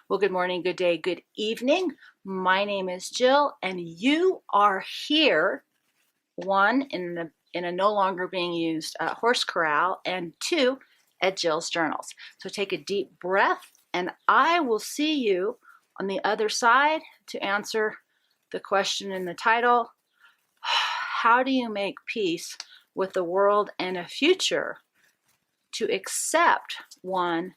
Well, good morning, good day, good evening. My name is Jill, and you are here, one, in a no longer being used horse corral, and two, at Jill's Journals. So take a deep breath, and I will see you on the other side to answer the question in the title: how do you make peace with the world and a future to accept one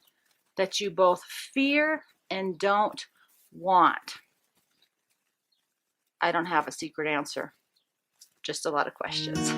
that you both fear and don't want? I don't have a secret answer, just a lot of questions.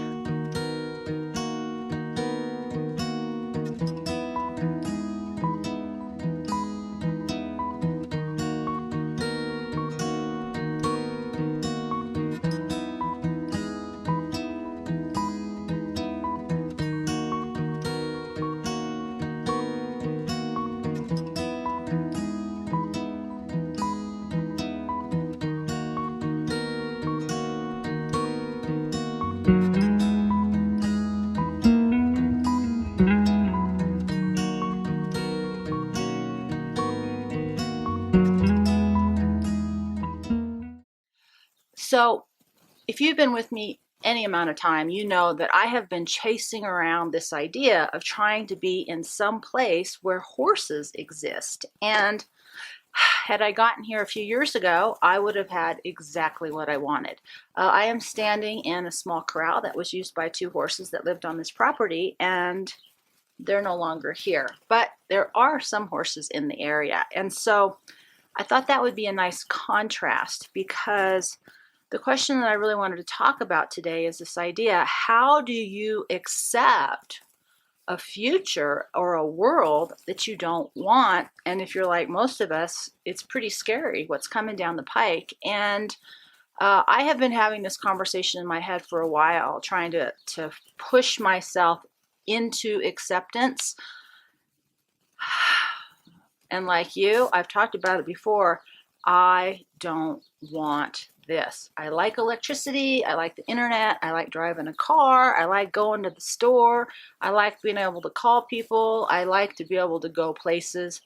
So if you've been with me any amount of time, you know that I have been chasing around this idea of trying to be in some place where horses exist. And had I gotten here a few years ago, I would have had exactly what I wanted. I am standing in a small corral that was used by two horses that lived on this property, and they're no longer here. But there are some horses in the area. And so I thought that would be a nice contrast, because the question that I really wanted to talk about today is this idea: how do you accept a future or a world that you don't want? And if you're like most of us, it's pretty scary what's coming down the pike. And I have been having this conversation in my head for a while, trying to push myself into acceptance. And like you, I've talked about it before, I don't want this. I like electricity. I like the internet. I like driving a car. I like going to the store. I like being able to call people. I like to be able to go places.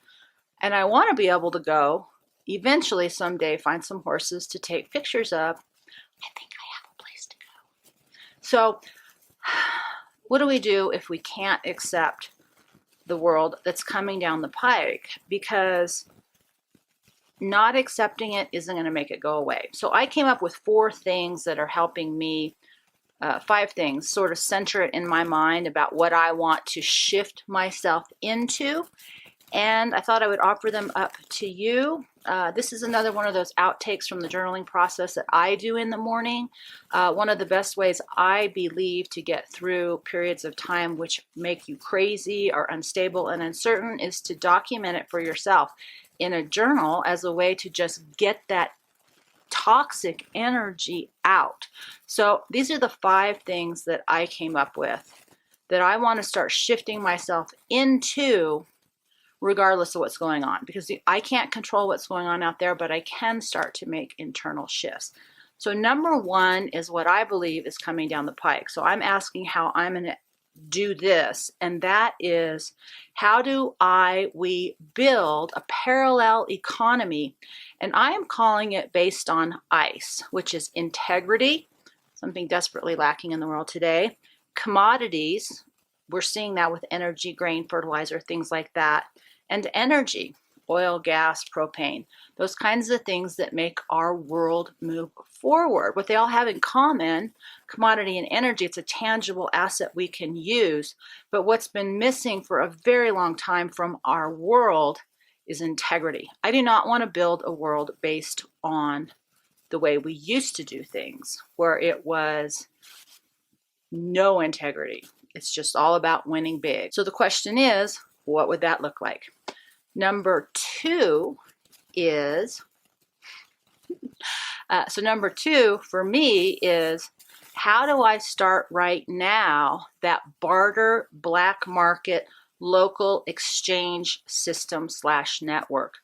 And I want to be able to go, eventually someday, find some horses to take pictures of. I think I have a place to go. So what do we do if we can't accept the world that's coming down the pike? Because not accepting it isn't going to make it go away. So I came up with 4 things that are helping me, 5 things, sort of center it in my mind about what I want to shift myself into. And I thought I would offer them up to you. This is another one of those outtakes from the journaling process that I do in the morning. One of the best ways, I believe, to get through periods of time which make you crazy or unstable and uncertain is to document it for yourself in a journal as a way to just get that toxic energy out. So these are the 5 things that I came up with that I want to start shifting myself into, regardless of what's going on, because I can't control what's going on out there, but I can start to make internal shifts. So number 1 is what I believe is coming down the pike. So I'm asking how I'm going to do this, and that is, how do we build a parallel economy? And I am calling it based on ICE, which is integrity, something desperately lacking in the world today; commodities, we're seeing that with energy, grain, fertilizer, things like that; and energy, oil, gas, propane, those kinds of things that make our world move forward. What they all have in common, commodity and energy, it's a tangible asset we can use. But what's been missing for a very long time from our world is integrity. I do not want to build a world based on the way we used to do things, where it was no integrity. It's just all about winning big. So the question is, what would that look like? Number 2 is, number 2 for me is, how do I start right now that barter, black market, local exchange system / network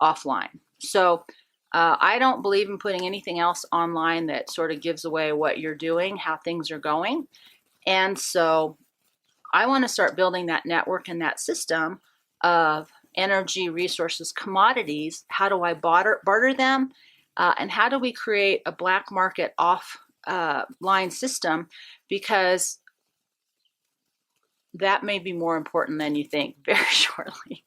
offline? So I don't believe in putting anything else online that sort of gives away what you're doing, how things are going. And so I want to start building that network and that system of energy, resources, commodities. How do I barter them? And how do we create a black market offline system? Because that may be more important than you think very shortly.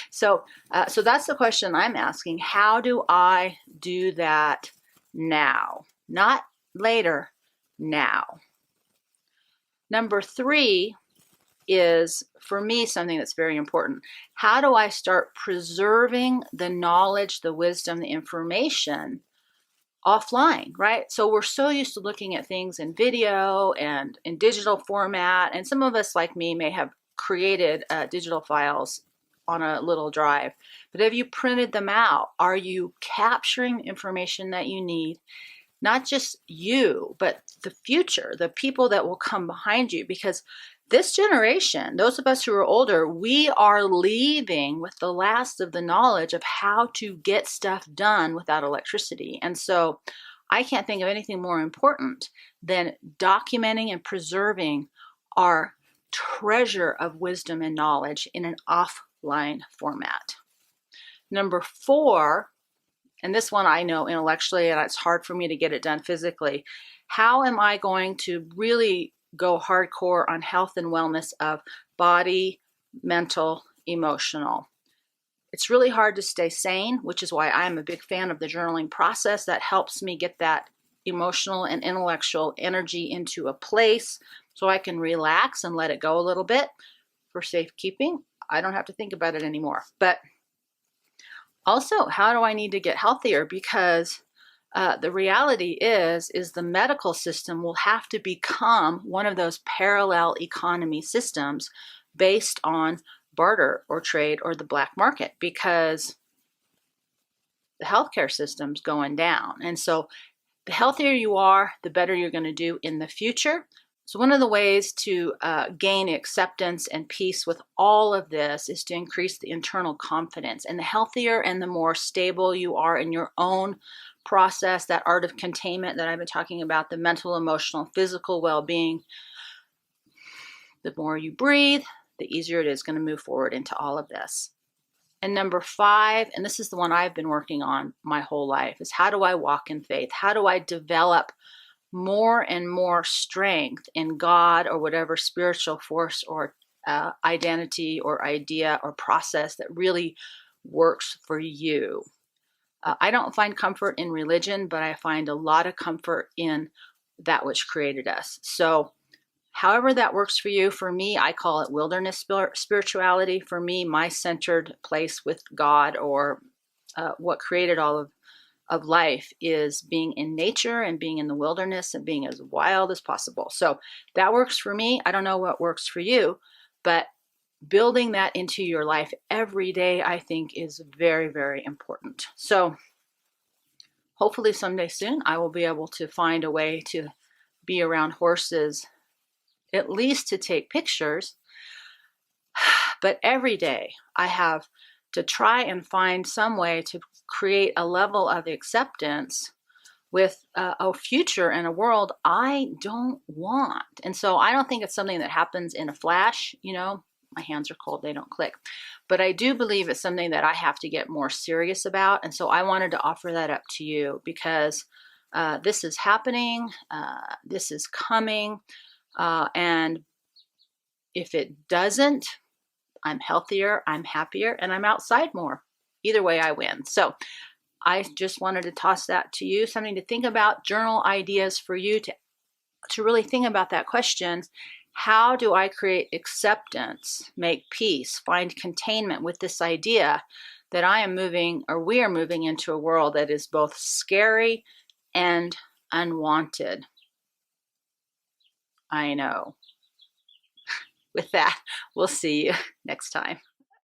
So that's the question I'm asking. How do I do that now? Not later, now. Number 3 is, for me, something that's very important. How do I start preserving the knowledge, the wisdom, the information offline, right? So we're so used to looking at things in video and in digital format, and some of us, like me, may have created digital files on a little drive. But have you printed them out? Are you capturing information that you need? Not just you, but the future, the people that will come behind you. Because this generation, those of us who are older, we are leaving with the last of the knowledge of how to get stuff done without electricity. And so I can't think of anything more important than documenting and preserving our treasure of wisdom and knowledge in an offline format. Number 4, and this one I know intellectually, and it's hard for me to get it done physically. How am I going to really go hardcore on health and wellness of body, mental, emotional? It's really hard to stay sane, which is why I'm a big fan of the journaling process. That helps me get that emotional and intellectual energy into a place so I can relax and let it go a little bit for safekeeping. I don't have to think about it anymore. But also, how do I need to get healthier? Because the reality is the medical system will have to become one of those parallel economy systems based on barter or trade or the black market, because the healthcare system's going down. And so the healthier you are, the better you're going to do in the future. So one of the ways to gain acceptance and peace with all of this is to increase the internal confidence. And the healthier and the more stable you are in your own process, that art of containment that I've been talking about, the mental, emotional, physical well-being, the more you breathe, the easier it is going to move forward into all of this. And number 5, and this is the one I've been working on my whole life, is how do I walk in faith? How do I develop more and more strength in God or whatever spiritual force or identity or idea or process that really works for you? I don't find comfort in religion, but I find a lot of comfort in that which created us. So however that works for you, for me, I call it wilderness spirituality. For me, my centered place with God, or what created all of life, is being in nature and being in the wilderness and being as wild as possible. So that works for me. I don't know what works for you, but building that into your life every day, I think, is very, very important. So hopefully someday soon, I will be able to find a way to be around horses, at least to take pictures. But every day I have to try and find some way to create a level of acceptance with a future and a world I don't want. And so I don't think it's something that happens in a flash. You know, my hands are cold, they don't click. But I do believe it's something that I have to get more serious about. And so I wanted to offer that up to you, because this is happening, this is coming. And if it doesn't, I'm healthier, I'm happier, and I'm outside more. Either way, I win. So I just wanted to toss that to you, something to think about, journal ideas for you to really think about that question. How do I create acceptance, make peace, find containment with this idea that I am moving, or we are moving, into a world that is both scary and unwanted? I know. With that, we'll see you next time.